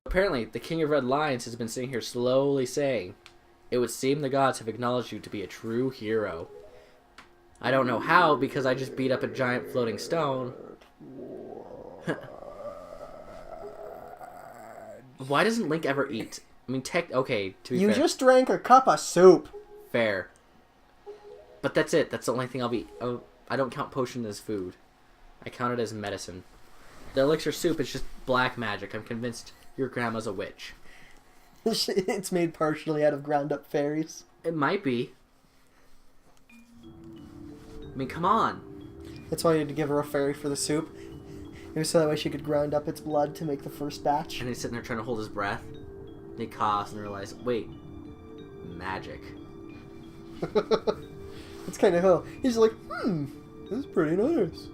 Apparently, the King of Red Lions has been sitting here slowly saying, "It would seem the gods have acknowledged you to be a true hero." I don't know how, because I just beat up a giant floating stone. Why doesn't Link ever eat? I mean, okay, to be fair. You just drank a cup of soup. Fair. But that's it. That's the only thing I'll be... Oh, I don't count potion as food. I count it as medicine. The elixir soup is just black magic. I'm convinced your grandma's a witch. It's made partially out of ground up fairies. It might be. I mean, come on. That's why you had to give her a fairy for the soup. It was so that way she could grind up its blood to make the first batch. And he's sitting there trying to hold his breath. And he coughs and realizes, wait, magic. It's kind of cool. He's like, this is pretty nice.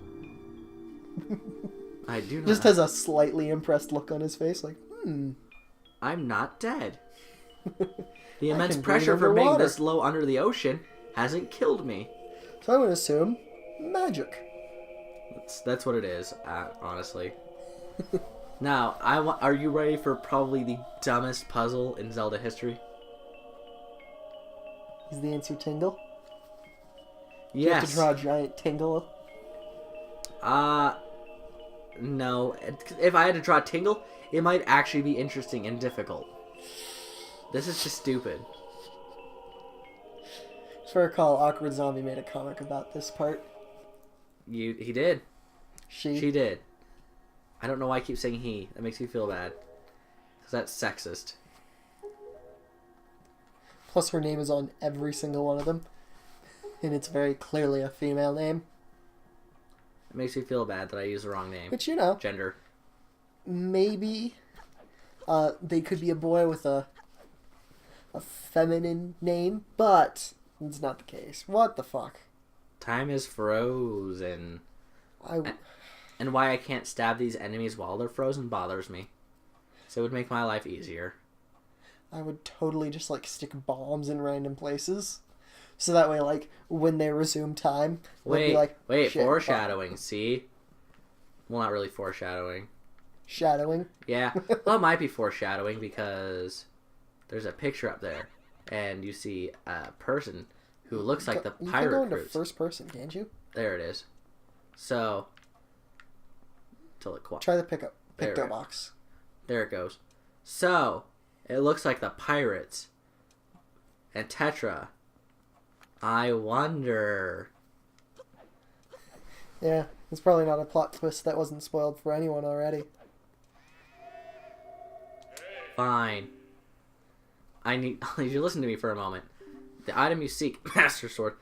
I do not. Just has a slightly impressed look on his face, like, I'm not dead. The immense can pressure breathe for being underwater. this low under the ocean hasn't killed me. So I'm going to assume magic. That's what it is, honestly. Now, are you ready for probably the dumbest puzzle in Zelda history? Is the answer Tingle? Yes. You have to draw a giant Tingle. No. If I had to draw Tingle, it might actually be interesting and difficult. This is just stupid. As I recall, Awkward Zombie made a comic about this part. He did. She did. I don't know why I keep saying he. That makes me feel bad. Because that's sexist. Plus her name is on every single one of them. And it's very clearly a female name. It makes me feel bad that I use the wrong name. But you know. Gender. Maybe they could be a boy with a feminine name, but it's not the case. What the fuck? Time is frozen. And why I can't stab these enemies while they're frozen bothers me. So it would make my life easier. I would totally just, like, stick bombs in random places. So that way, like, when they resume time, they'll be like, wait, shit, foreshadowing, fuck. See? Well, not really foreshadowing. Shadowing? Yeah, well, it might be foreshadowing because there's a picture up there, and you see a person who looks like the pirate You can go into cruise. first person, can't you? There it is. So, till it Try the picto There. box. There it goes. So, it looks like the pirates and Tetra. I wonder. Yeah, it's probably not a plot twist that wasn't spoiled for anyone already. Fine. I need you to listen to me for a moment. The item you seek, Master Sword,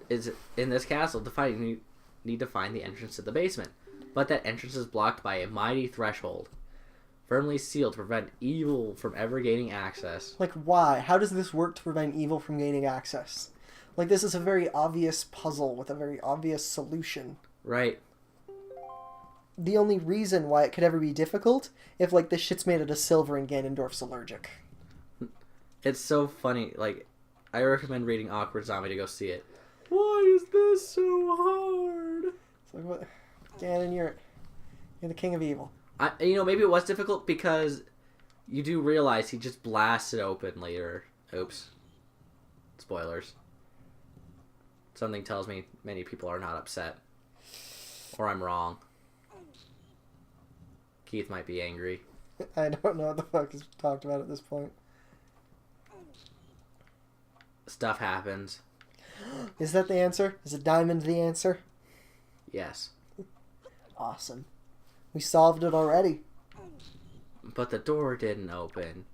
is in this castle. You need to find the entrance to the basement. But that entrance is blocked by a mighty threshold, firmly sealed to prevent evil from ever gaining access. Like, why? How does this work to prevent evil from gaining access? Like, this is a very obvious puzzle with a very obvious solution. Right. The only reason why it could ever be difficult, if, like, this shit's made out of silver and Ganondorf's allergic. It's so funny. Like, I recommend reading Awkward Zombie to go see it. Why is this so hard? It's like, what? Ganon, you're the king of evil. Maybe it was difficult because you do realize he just blasted open later. Oops. Spoilers. Something tells me many people are not upset. Or I'm wrong. Keith might be angry. I don't know what the fuck is talked about at this point. Stuff happens. Is that the answer? Is a diamond the answer? Yes. Awesome. We solved it already. But the door didn't open.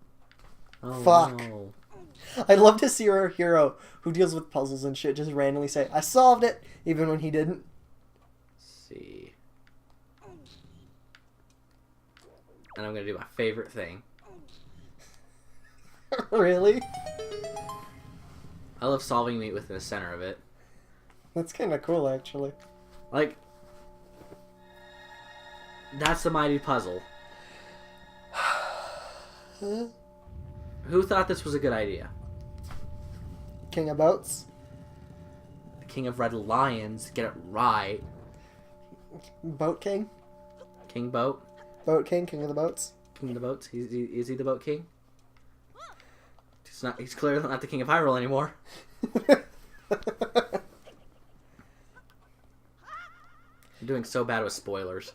Oh, Fuck. No. I'd love to see our hero who deals with puzzles and shit just randomly say, I solved it, even when he didn't. Let's see. And I'm going to do my favorite thing. Really? I love solving meat within the center of it. That's kind of cool, actually. Like, that's the mighty puzzle. Huh? Who thought this was a good idea? King of Boats? King of Red Lions. Get it right. Boat King? King Boat. Boat King, King of the Boats? King of the Boats. Is he the Boat King? He's not. He's clearly not the King of Hyrule anymore. I'm doing so bad with spoilers.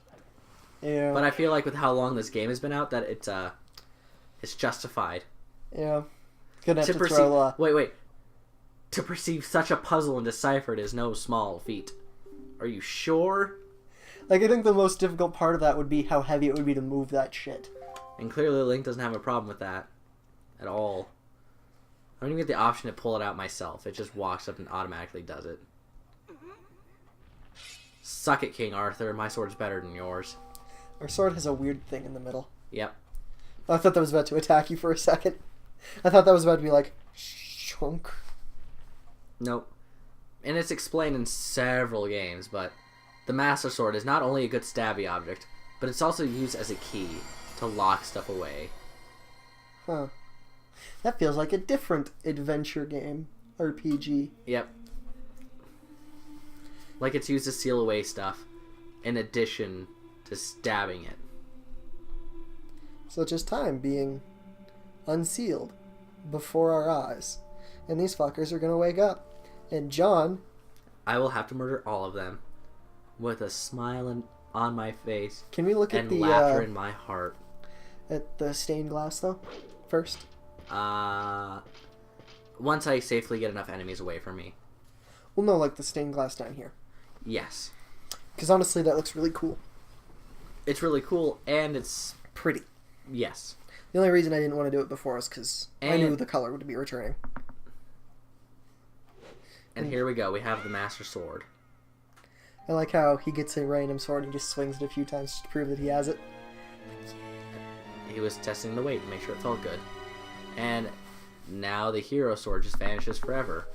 Yeah. But I feel like with how long this game has been out, that it's justified. Yeah. Gonna have to perceive, throw... Wait. To perceive such a puzzle and decipher it is no small feat. Are you sure? Like, I think the most difficult part of that would be how heavy it would be to move that shit. And clearly Link doesn't have a problem with that. At all. I don't even get the option to pull it out myself. It just walks up and automatically does it. Suck it, King Arthur. My sword's better than yours. Our sword has a weird thing in the middle. Yep. I thought that was about to attack you for a second. I thought that was about to be like... Shunk. Nope. And it's explained in several games, but the Master Sword is not only a good stabby object, but it's also used as a key to lock stuff away. Huh. That feels like a different adventure game. RPG. Yep. Like it's used to seal away stuff, in addition to stabbing it. Such as time being unsealed before our eyes. And these fuckers are gonna wake up. And John... I will have to murder all of them. With a smile on my face. Can we look at and the... laughter in my heart. At the stained glass, though? First? Once I safely get enough enemies away from me. Well, no, like the stained glass down here. Yes. Because honestly, that looks really cool. It's really cool, and it's... Pretty. Yes. The only reason I didn't want to do it before was because I knew the color would be returning. And here we go. We have the Master Sword. I like how he gets a random sword and just swings it a few times to prove that he has it. He was testing the weight to make sure it felt good. And now the hero sword just vanishes forever.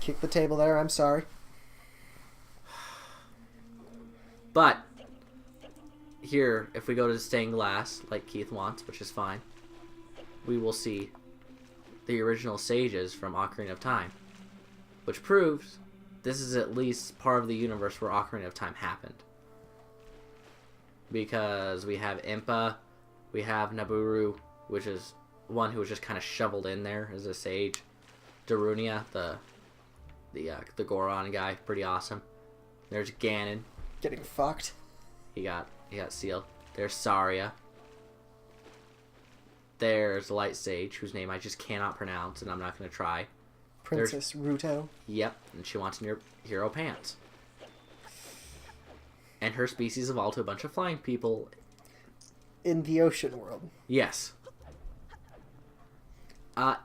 Kick the table there, I'm sorry. But here, if we go to the stained glass, like Keith wants, which is fine, we will see the original sages from Ocarina of Time, which proves this is at least part of the universe where Ocarina of Time happened. Because we have Impa, we have Nabooru, which is one who was just kind of shoveled in there as a sage. Darunia, the Goron guy, pretty awesome. There's Ganon. Getting fucked. He got sealed. There's Saria. There's Light Sage, whose name I just cannot pronounce, and I'm not going to try. Princess Ruto. Yep, and she wants your hero pants. And her species evolved to a bunch of flying people. In the ocean world. Yes.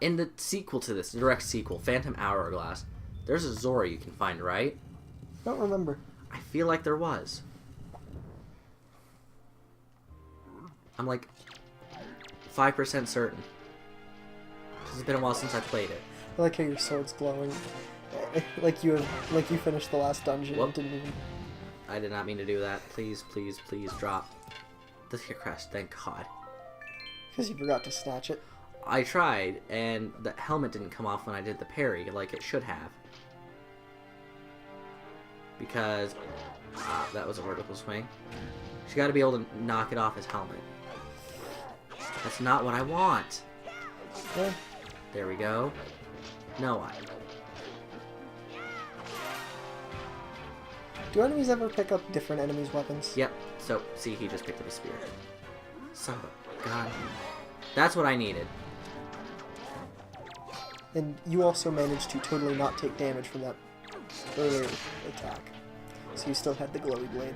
In the sequel to this, the direct sequel, Phantom Hourglass, there's a Zora you can find, right? I don't remember. I feel like there was. I'm like 5% certain. It's been a while since I played it. I like how your sword's glowing. Like you finished the last dungeon and didn't even... I did not mean to do that. Please, please, please drop. The crest, thank God. Because you forgot to snatch it. I tried, and the helmet didn't come off when I did the parry, like it should have. Because that was a vertical swing. She's got to be able to knock it off his helmet. That's not what I want. Yeah. There we go. No, Do enemies ever pick up different enemies' weapons? Yep. So, see, he just picked up a spear. Son of a god. That's what I needed. And you also managed to totally not take damage from that earlier attack. So you still had the glowy blade.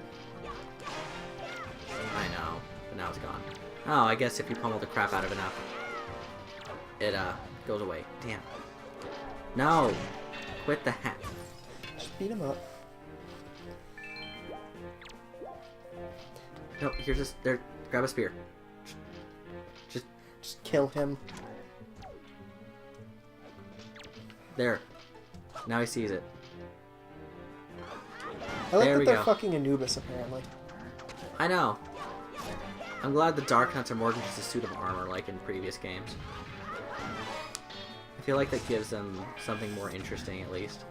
I know, but now it's gone. Oh, I guess if you pummel the crap out of enough, it goes away. Damn. No! Quit that. Just beat him up. No, here's this. There, grab a spear. Just kill him. There. Now he sees it. I like There that we they're go. fucking Anubis, apparently. I know. I'm glad the Dark Nuts are more than just a suit of armor like in previous games. I feel like that gives them something more interesting, at least.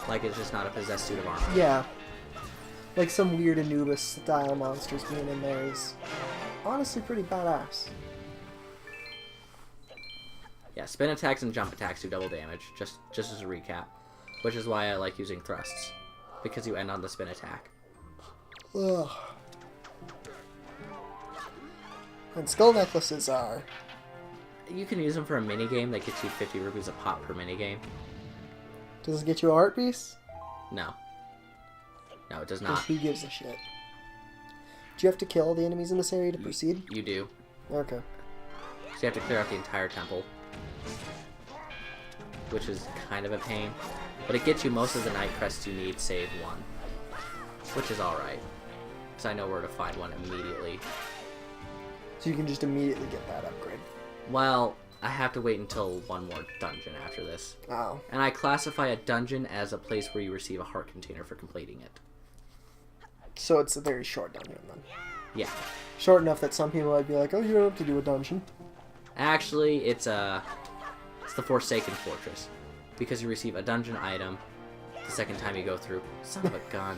Like it's just not a possessed suit of armor. Yeah. Like some weird Anubis-style monsters being in there is honestly pretty badass. Yeah, spin attacks and jump attacks do double damage, just as a recap. Which is why I like using thrusts. Because you end on the spin attack. Ugh. And skull necklaces are... You can use them for a minigame that gets you 50 rupees a pop per minigame. Does it get you a heart piece? No. No, it does not. Who gives a shit? Do you have to kill all the enemies in this area to proceed? You do. Okay. So you have to clear out the entire temple. Which is kind of a pain. But it gets you most of the night crests you need, save one. Which is alright. Because I know where to find one immediately. So you can just immediately get that upgrade. Well, I have to wait until one more dungeon after this. Oh. And I classify a dungeon as a place where you receive a heart container for completing it. So it's a very short dungeon then. Yeah. Short enough that some people might be like, oh, you don't have to do a dungeon. Actually, it's the Forsaken Fortress. Because you receive a dungeon item the second time you go through. Son of a gun.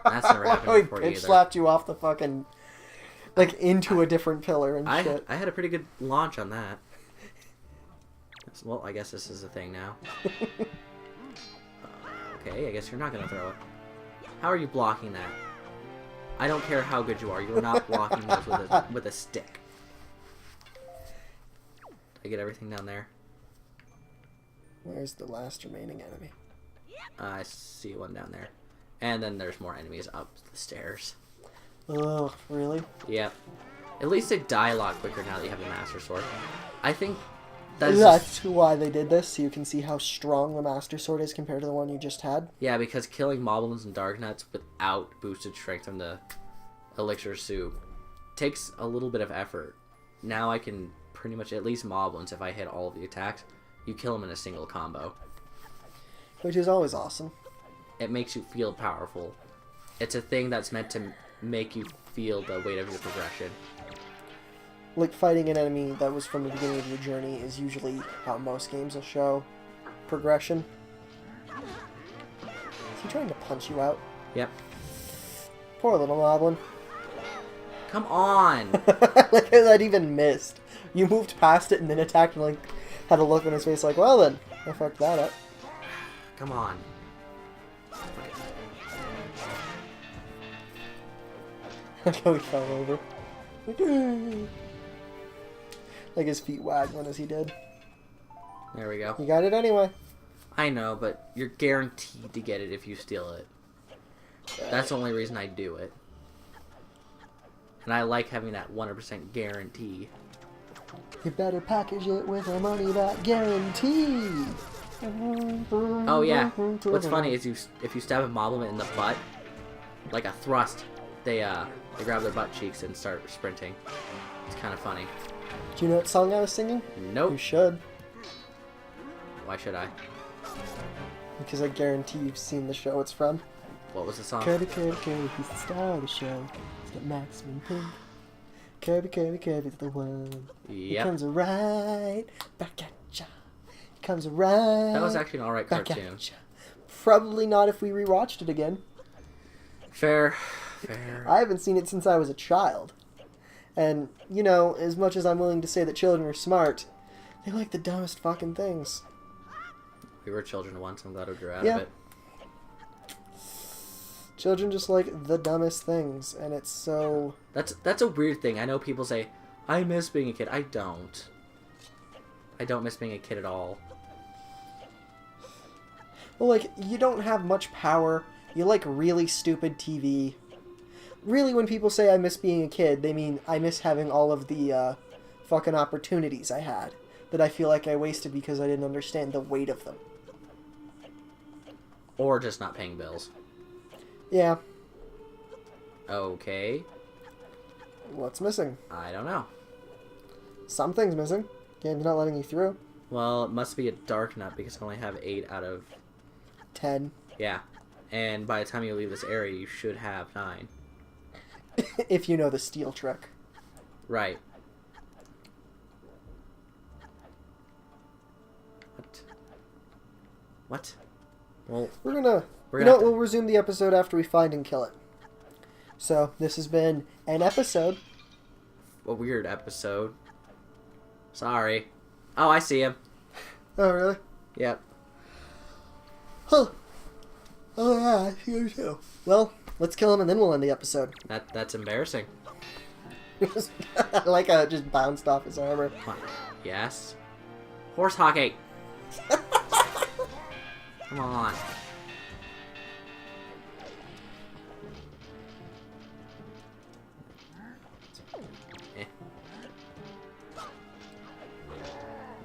That's never happened before either. It slapped you off the fucking... Like, into a different pillar and shit. I had a pretty good launch on that. Well, I guess this is a thing now. Okay, I guess you're not going to throw it. How are you blocking that? I don't care how good you are. You're not blocking those with a stick. Did I get everything down there? Where's the last remaining enemy? I see one down there. And then there's more enemies up the stairs. Ugh, really? Yep. At least they die a lot quicker now that you have the Master Sword. I think that's why they did this, so you can see how strong the Master Sword is compared to the one you just had. Yeah, because killing Moblins and Darknuts without boosted strength from the Elixir Soup takes a little bit of effort. Now I can pretty much, at least Moblins, if I hit all of the attacks, you kill them in a single combo. Which is always awesome. It makes you feel powerful. It's a thing that's meant to make you feel the weight of your progression. Like, fighting an enemy that was from the beginning of your journey is usually how most games will show progression. Is he trying to punch you out? Yep. Poor little Moblin. Come on! Like, that even missed. You moved past it and then attacked and, like, had a look on his face like, well then, I fucked that up. Come on. Like how he fell over. Like his feet wagged as he did. There we go. You got it anyway. I know, but you're guaranteed to get it if you steal it. That's the only reason I do it. And I like having that 100% guarantee. You better package it with a money back guarantee. Oh yeah. What's funny is if you stab a Moblin in the butt, like a thrust, they grab their butt cheeks and start sprinting. It's kind of funny. Do you know what song I was singing? Nope. You should. Why should I? Because I guarantee you've seen the show it's from. What was the song? Kirby, Kirby, Kirby, he's the star of the show. He's got maximum pink. Kirby, Kirby, Kirby's the one. Yep. He comes right back at ya. He comes right. That was actually an alright back cartoon. at ya. Probably not if we rewatched it again. Fair. I haven't seen it since I was a child. And, you know, as much as I'm willing to say that children are smart, they like the dumbest fucking things. We were children once. I'm glad we grew out Yeah. of it. Children just like the dumbest things, and it's so... That's a weird thing. I know people say, I miss being a kid. I don't. I don't miss being a kid at all. Well, like, you don't have much power. You like really stupid TV. Really, when people say I miss being a kid, they mean I miss having all of the fucking opportunities I had that I feel like I wasted because I didn't understand the weight of them. Or just not paying bills. Yeah. Okay. What's missing? I don't know. Something's missing. Game's not letting you through. Well, it must be a dark nut because I only have 8 out of... 10. Yeah. And by the time you leave this area, you should have 9. If you know the steal trick. Right. What? What? Well, We're gonna we'll resume the episode after we find and kill it. So, this has been an episode. A weird episode. Sorry. Oh, I see him. Oh, really? Yep. Huh. Oh, yeah, I see him too. Well, let's kill him and then we'll end the episode. That's embarrassing. Like just bounced off his armor. Yes. Horse hockey. Come on. Eh.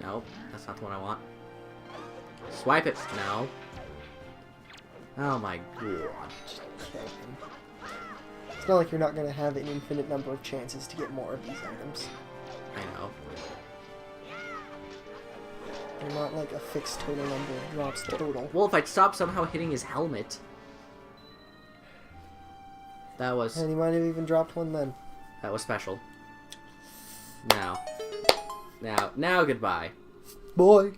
Nope, that's not the one I want. Swipe it. No. Oh my god. Just kill him. It's not like you're not going to have an infinite number of chances to get more of these items. I know. They're not like a fixed total number of drops total. Well, if I'd stop somehow hitting his helmet. That was... And he might have even dropped one then. That was special. Now, goodbye. Boy.